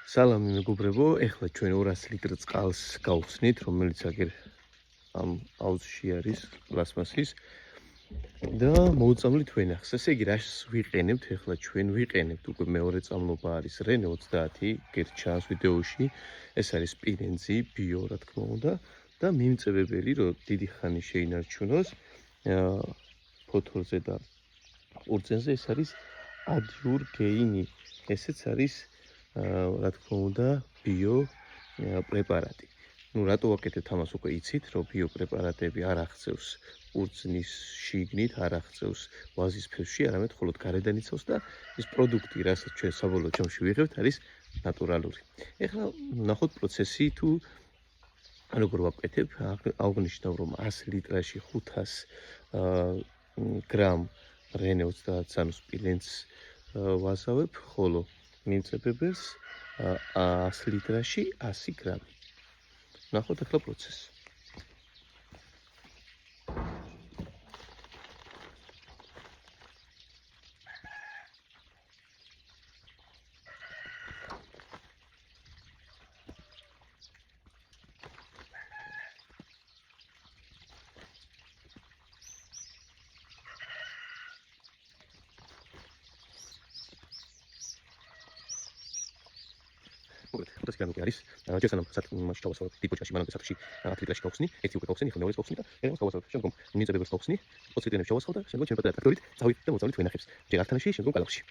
სალამი მეგობრებო, ეხლა ჩვენ 200 ლიტრ წყალს გავხსნით, რომელიც აგერ ამ აუზში არის პლასმასის და მოუწამლით ვენახს. ესე იგი, რას ვიყენებთ ეხლა ჩვენ? ვიყენებთ უკვე მეორე წამლობა არის რენე 30, გერჩ ჩანს ვიდეოში. ეს არის სპილენძი, ბიო, რა თქმა უნდა და მიმწებებელი, რომ დიდი ხანი შეინარჩუნოს ფოთოლზე და ყურძენზე, ეს არის ადიურ გეინი. ესეც არის რა თქმა უნდა ბიო პრეპარატი. ნუ რატო ვაკეთებთ ამას უკვე იცით, რომ ბიო პრეპარატები არ აღწევს ყურძნის შიგნით, არ აღწევს ვაზის ფესვში, არამედ მხოლოდ გარედან იცავს და ეს პროდუქტი, რასაც ჩვენ საბოლოო ჯამში ვიღებთ, არის ნატურალური. ეხლა ნახოთ პროცესი თუ როგორ ვაკეთებ. აღნიშნავ, რომ 100 ლიტრაში 500 გრამ რენე 30 ანუ სპილენძს ვასავებ, ხოლო მიმწებებელს 100 ლიტრაში 100 გრამი. ნახოთ ახლა პროცესი. Ხუთას გრამი არის. ჯერ სანამ მასში ჩავასავებ დიდ ბოჭკაში, მანამდე საფრთხეში 10 litrაში გავხსნი, ერთი უკვე გავხსნი, ახლა მეორეს გავხსნი და ერევას გავასავებ. შემდგომ მიმწებებელს გავხსნი, 20 ლიტრიანებს ჩავასხავ და შემდგომ ჩემ ტრაქტორით წავით და მოწავლით ვენახებს. ჯერ ართანაში, შემდგომ კალახში.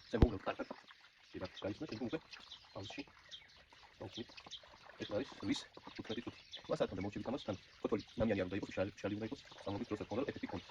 შემოუღებ კარგად. შეიძლება გაიცნო შემდგომ უკვე აუზში. გავხსნით. ეს არის ვის 15 წუთი. მას არ თქონდა მოვჩებით ამას, თან ფოთოლი ნამიანი არ უნდა იყოს, შალი უნდა იყოს, სამობის დროს არ თქონდა ეფექტი ქონდა.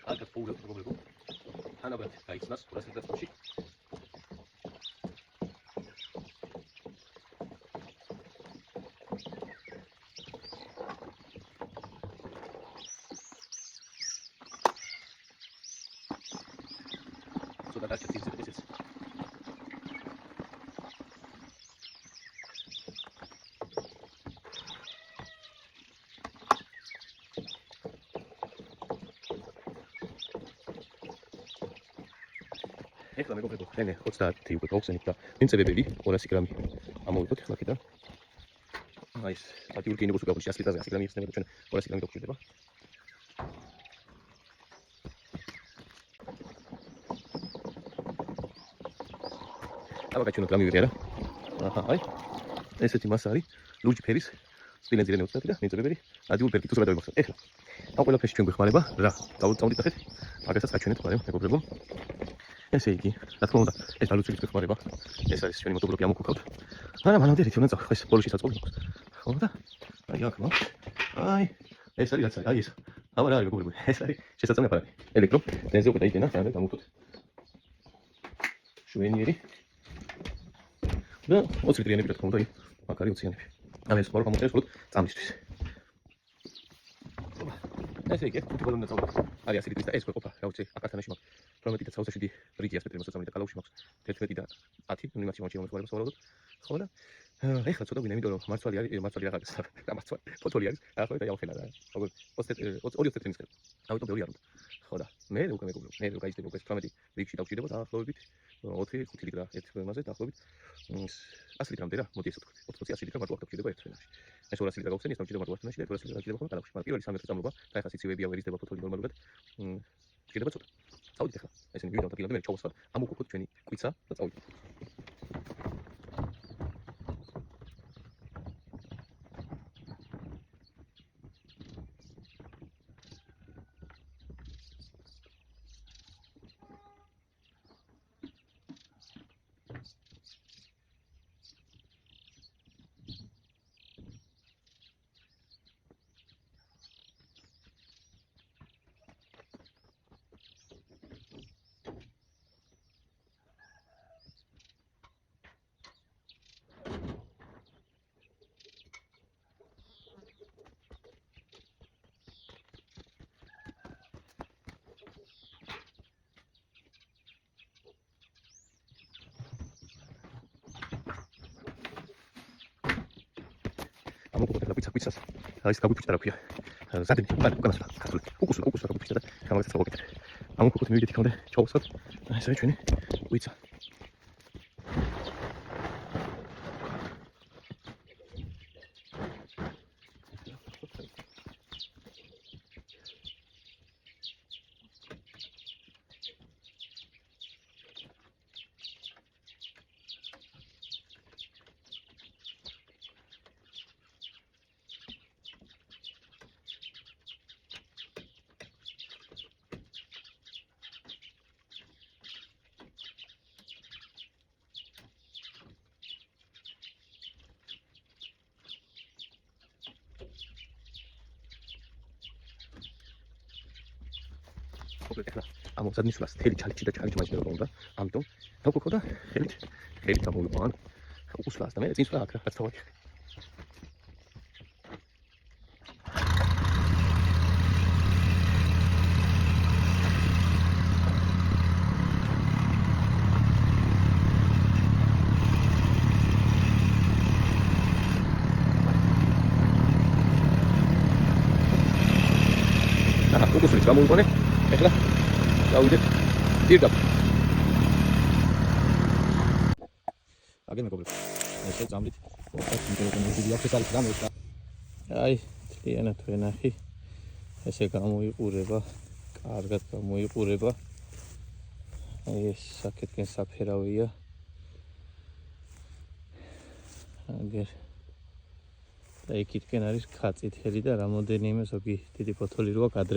კარგად პოულებ მეგობრებო. თანაბრად გაიცნას 200 ლიტრებში. ცოტა გაჩერდით ესეც. ეხლა მეგობრებო, რენე 30 უკვე გავხსენით და მიმწებებელი 200 გრამი ამოვიღოთ ეხლა აქედან. აი ეს ადიურ გეინი უკვე 100 ლიტრაზე 100 გრამი იხსნება და ჩვენ 200 გრამი გვჭირდება. აბა გაჩვენოთ რა მივიღე რა. აჰა, აი ესეთი მასა არის, ლურჯი ფერის სპილენძი რენე 30 და მიმწებებელი ადიურ ბერკი. თუ რა დავიმახსოვთ ეხლა. ამ ყველაფერში ჩვენ გვეხმარება რა. დავწავდით ახეთ. მაგასაც გაჩვენეთ ხოლმე მეგობრებო. ესე იგი, რა თქმა უნდა, ეს ალუცილით გვეხმარება. ეს არის ჩვენი მოტობლოკი ამოგვქავთ. მაგრამ მანამდე რითი უნდა წავ, ეს პოლიში საწყობი მაქვს. ხო და? აი აქ მაქვს. აი, ეს არის რაც არის, აი ეს. აბა რა არის მეგობრებო, ეს არის შესაძლებელი აპარატი. ელექტრო, ბენზინზე უკვე დაიგენა, და დამუხოთ. შვენიერი. და 20 ლიტრიანები რა თქმა უნდა, აქ არის 20-იანები. ამ ეს ხოლმე გამოწერეს ხოლმე წამისთვის. ესე იგი, თუ ბოლომდე წავდით. არის 100 ლიტრი და ეს ყოფა, რა ვიცი, აკართანაში მაქვს. 18 და 27 რიგია სპექტრი მოსაწამლი და კალაუში მაქვს 11 და 10, ნუ იმაში მომჩი მომხმარება სავარაუდოდ. ხო და ეხლა ცოტა გვინდა, იმიტომ რომ მარცვალი არის, მარცვალი რა არის, და მარცვალი ფოთოლი არის, ახლა დავხელა რა. როგორ 20 წლის მისკენ. ამიტომ ბევრი არ უნდა. ხო და მე უკვე მეგობრებო, მე რო გაიჭდება უკვე 18 რიგში დავჭირდება დაახლოებით 4-5 ლიტრი ერთ ფერმაზე დაახლოებით 100 ლიტრამდე რა, მოდი ესე ვთქვით. 20-100 ლიტრი მარტო აქ დავჭირდება ერთ ფერმაში. ეს 200 ლიტრი გავხსენი, ეს დავჭირდება მარტო ერთ ფერმაში და 200 ლიტრი დავჭირდება ხოლმე კალახში. მაგრამ პირველი 3 წამლობა და ეხლა სიცივეებია ვერ იზრდება ფოთოლი ნორმალურად. ჭირდება ცოტა. წავიდით ახლა. ესენი მივიდām და გილამდე მე ჩავასვათ. ამოვყოფოთ ჩვენი კვიცა და წავიდით. ამოგვიყოთ ახლა პიცას. ის გაგვიფიჭდა რა ქვია. ზადები უკანასა ქართული. უკუსლა გაგვიფიჭდა და გამაგაცაც გავაკეთე. ამოგვიყოთ მივიდეთ იქამდე ჩავუსხოთ. ესაა ჩვენი პიცა. მოკლედ ახლა ამ მომზადნისვლას თელი ჩალიჩი და ჩალიჩი მაინც უნდა. ამიტომ დავკოქო და ხელით გამოვიყო ან უკუსლას და მე წინსვლა აქ რაც თავად. უკუსლიც გამოვიყონე. ეხლა დავიდეთ პირდაპირ. აგენ მეგობრებო, ესე წამლით. აი, თლიანად ვენახი. ესე გამოიყურება, კარგად გამოიყურება. აი ეს საკეთკენ საფერავია. აგერ და იქითკენ არის ქაწითელი და რამოდენიმე ზოგი დიდი ფოთოლი როა კადრები